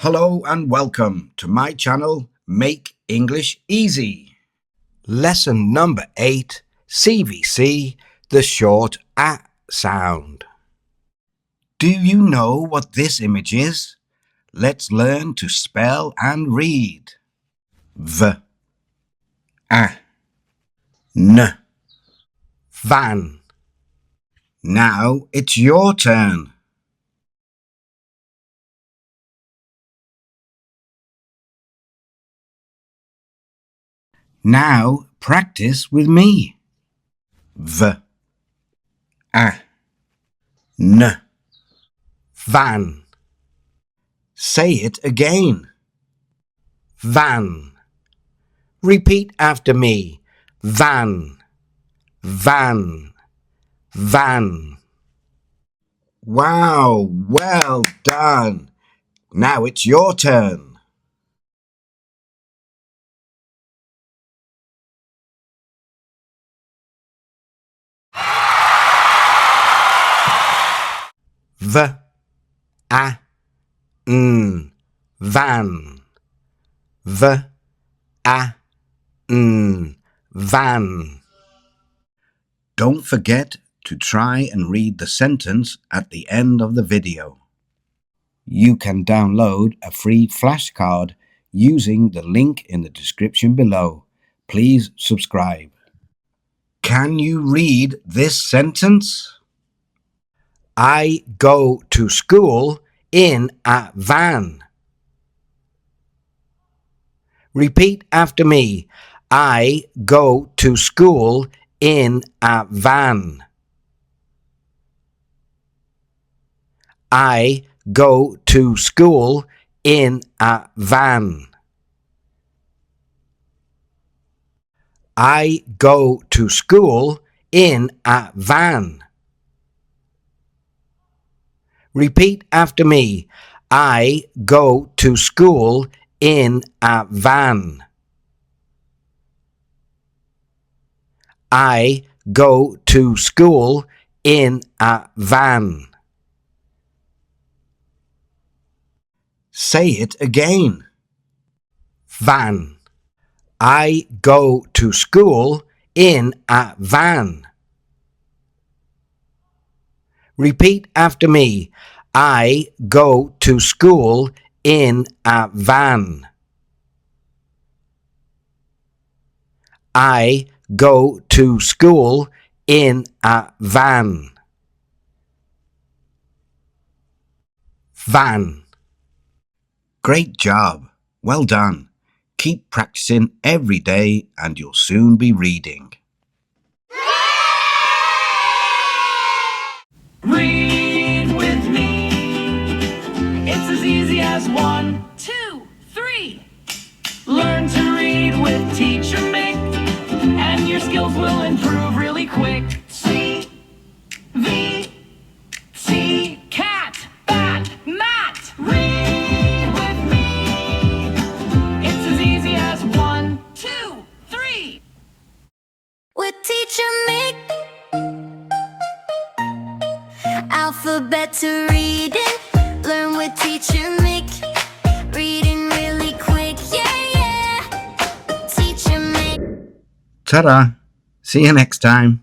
Hello and welcome to my channel, Make English Easy. Lesson number 8, CVC, the short A sound. Do you know what this image is? Let's learn to spell and read. V, A, N, van. Now it's your turn. Now practice with me. V, A, N, van. Say it again. Van. Repeat after me. Van, van, van. Wow, well done. Now it's your turn. V, A, N, van. V, A, N, van. Don't forget to try and read the sentence at the end of the video. You can download a free flashcard using the link in the description below. Please subscribe. Can you read this sentence? I go to school in a van. Repeat after me. I go to school in a van. I go to school in a van. I go to school in a van. Repeat after me. I go to school in a van. I go to school in a van. Say it again. Van. I go to school in a van. Repeat after me. I go to school in a van. I go to school in a van. Van. Great job. Well done. Keep practicing every day and you'll soon be reading. Read with me. It's as easy as 1, 2, 3. Learn to read with Teacher Mick, and your skills will improve really quick. C, V, T, cat, bat, mat. Read with me. It's as easy as 1, 2, 3. With Teacher Mick. Alphabet to reading. Learn with Teacher Mick. Reading really quick, yeah, yeah. Teacher Mick. Ta-da! See you next time.